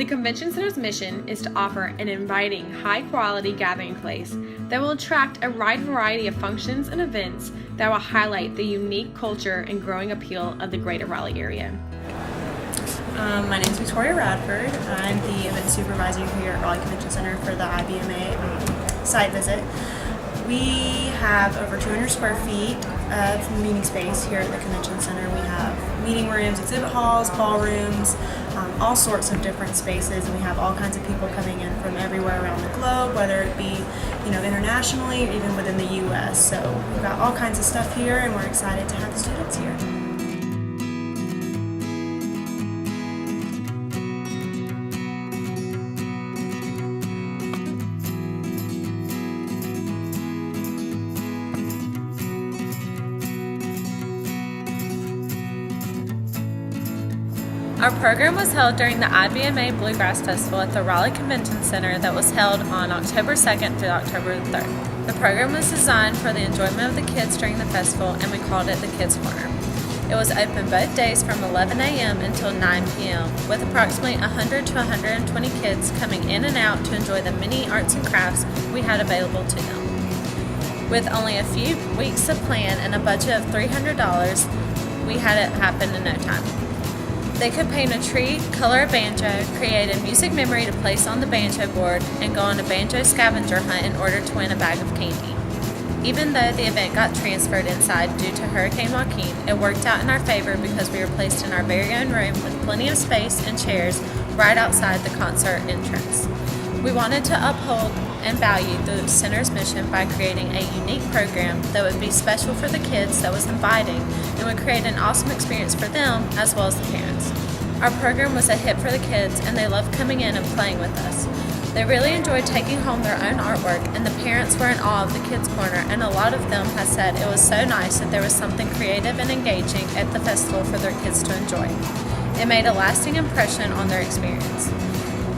The Convention Center's mission is to offer an inviting, high-quality gathering place that will attract a wide variety of functions and events that will highlight the unique culture and growing appeal of the greater Raleigh area. My name is Victoria Radford. I'm the event supervisor here at Raleigh Convention Center for the IBMA site visit. We have over 200 square feet of meeting space here at the Convention Center. We have meeting rooms, exhibit halls, ballrooms, all sorts of different spaces, and we have all kinds of people coming in from everywhere around the globe, whether it be, internationally or even within the U.S. So we've got all kinds of stuff here, and we're excited to have the students here. Our program was held during the IBMA Bluegrass Festival at the Raleigh Convention Center that was held on October 2nd through October 3rd. The program was designed for the enjoyment of the kids during the festival, and we called it the Kids Corner. It was open both days from 11 a.m. until 9 p.m. with approximately 100 to 120 kids coming in and out to enjoy the many arts and crafts we had available to them. With only a few weeks to plan and a budget of $300, we had it happen in no time. They could paint a tree, color a banjo, create a music memory to place on the banjo board, and go on a banjo scavenger hunt in order to win a bag of candy. Even though the event got transferred inside due to Hurricane Joaquin, it worked out in our favor because we were placed in our very own room with plenty of space and chairs right outside the concert entrance. We wanted to uphold and value the center's mission by creating a unique program that would be special for the kids, that was inviting, and would create an awesome experience for them as well as the parents. Our program was a hit for the kids, and they loved coming in and playing with us. They really enjoyed taking home their own artwork, and the parents were in awe of the Kids Corner, and a lot of them have said it was so nice that there was something creative and engaging at the festival for their kids to enjoy. It made a lasting impression on their experience.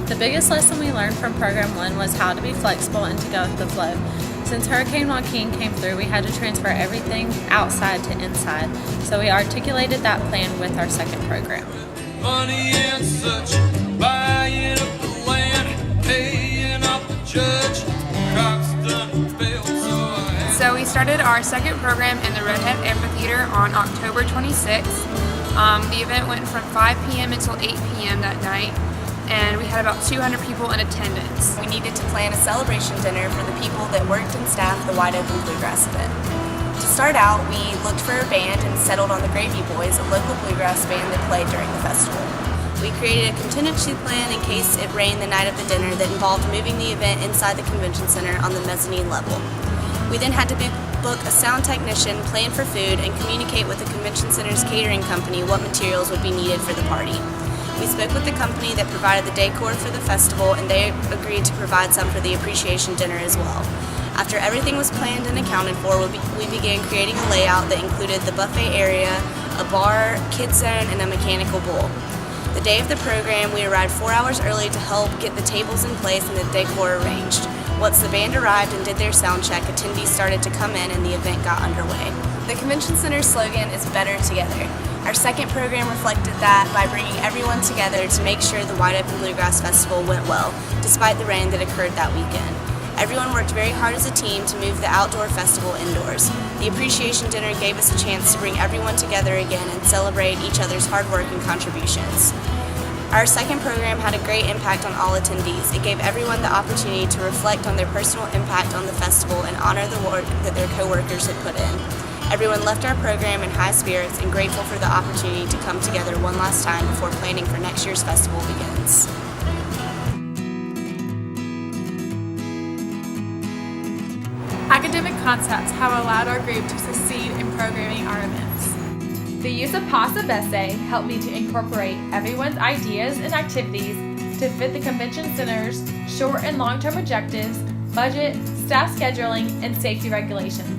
The biggest lesson we learned from Program 1 was how to be flexible and to go with the flow. Since Hurricane Joaquin came through, we had to transfer everything outside to inside, so we articulated that plan with our second program. Money and such, buying up the land, paying off the judge, crops done failed, So we started our second program in the Redhead Amphitheater on October 26th. The event went from 5 p.m. until 8 p.m. that night, and we had about 200 people in attendance. We needed to plan a celebration dinner for the people that worked and staffed the Wide Open Bluegrass event. To start out, we looked for a band and settled on the Gravy Boys, a local bluegrass band that played during the festival. We created a contingency plan in case it rained the night of the dinner that involved moving the event inside the convention center on the mezzanine level. We then had to book a sound technician, plan for food, and communicate with the convention center's catering company what materials would be needed for the party. We spoke with the company that provided the decor for the festival, and they agreed to provide some for the appreciation dinner as well. After everything was planned and accounted for, we began creating a layout that included the buffet area, a bar, kids zone, and a mechanical bull. The day of the program, we arrived 4 hours early to help get the tables in place and the decor arranged. Once the band arrived and did their sound check, attendees started to come in and the event got underway. The Convention Center's slogan is Better Together. Our second program reflected that by bringing everyone together to make sure the Wide Open Bluegrass Festival went well, despite the rain that occurred that weekend. Everyone worked very hard as a team to move the outdoor festival indoors. The appreciation dinner gave us a chance to bring everyone together again and celebrate each other's hard work and contributions. Our second program had a great impact on all attendees. It gave everyone the opportunity to reflect on their personal impact on the festival and honor the work that their coworkers had put in. Everyone left our program in high spirits and grateful for the opportunity to come together one last time before planning for next year's festival begins. Academic concepts have allowed our group to succeed in programming our events. The use of Pasta Bese helped me to incorporate everyone's ideas and activities to fit the convention center's short and long-term objectives, budget, staff scheduling, and safety regulations.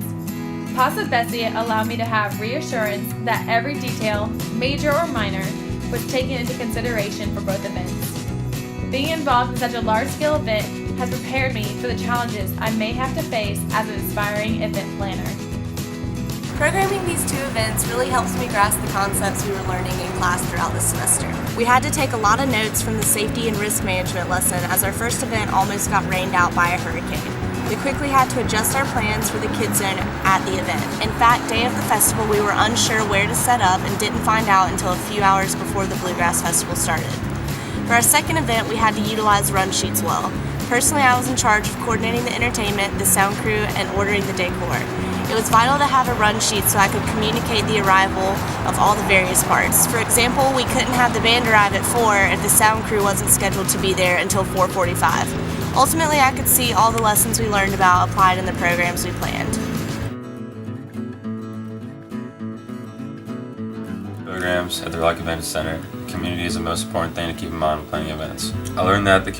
Pasta Bese allowed me to have reassurance that every detail, major or minor, was taken into consideration for both events. Being involved in such a large-scale event has prepared me for the challenges I may have to face as an aspiring event planner. Programming these two events really helps me grasp the concepts we were learning in class throughout the semester. We had to take a lot of notes from the safety and risk management lesson as our first event almost got rained out by a hurricane. We quickly had to adjust our plans for the kids zone at the event. In fact, day of the festival we were unsure where to set up and didn't find out until a few hours before the Bluegrass Festival started. For our second event, we had to utilize run sheets well. Personally, I was in charge of coordinating the entertainment, the sound crew, and ordering the decor. It was vital to have a run sheet so I could communicate the arrival of all the various parts. For example, we couldn't have the band arrive at 4 if the sound crew wasn't scheduled to be there until 4:45. Ultimately, I could see all the lessons we learned about applied in the programs we planned. Programs at the Raleigh Convention Center. Community is the most important thing to keep in mind when planning events. I learned that the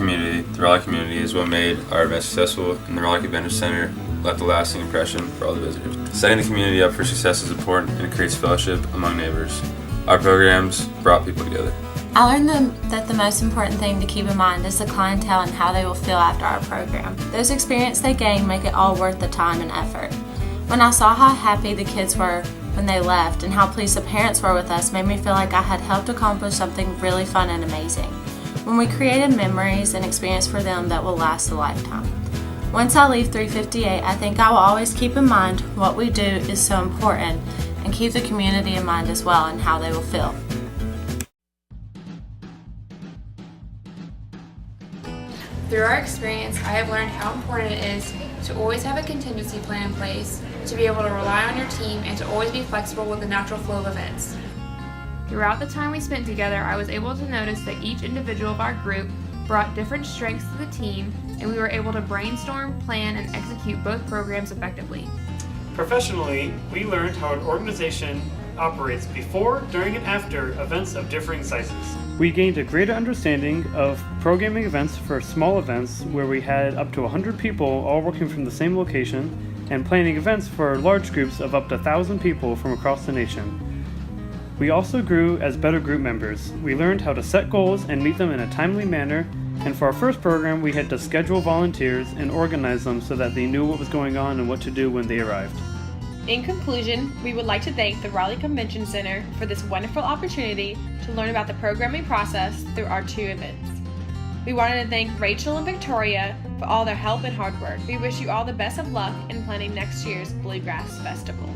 Raleigh community, is what made our event successful, and the Raleigh Convention Center left a lasting impression for all the visitors. Setting the community up for success is important, and it creates fellowship among neighbors. Our programs brought people together. I learned that the most important thing to keep in mind is the clientele and how they will feel after our program. Those experiences they gain make it all worth the time and effort. When I saw how happy the kids were when they left and how pleased the parents were with us, made me feel like I had helped accomplish something really fun and amazing. When we created memories and experience for them that will last a lifetime. Once I leave 358, I think I will always keep in mind what we do is so important and keep the community in mind as well and how they will feel. Through our experience, I have learned how important it is to always have a contingency plan in place, to be able to rely on your team, and to always be flexible with the natural flow of events. Throughout the time we spent together, I was able to notice that each individual of our group brought different strengths to the team, and we were able to brainstorm, plan, and execute both programs effectively. Professionally, we learned how an organization operates before, during, and after events of differing sizes. We gained a greater understanding of programming events for small events where we had up to 100 people all working from the same location, and planning events for large groups of up to 1,000 people from across the nation. We also grew as better group members. We learned how to set goals and meet them in a timely manner, and for our first program we had to schedule volunteers and organize them so that they knew what was going on and what to do when they arrived. In conclusion, we would like to thank the Raleigh Convention Center for this wonderful opportunity to learn about the programming process through our two events. We wanted to thank Rachel and Victoria for all their help and hard work. We wish you all the best of luck in planning next year's Bluegrass Festival.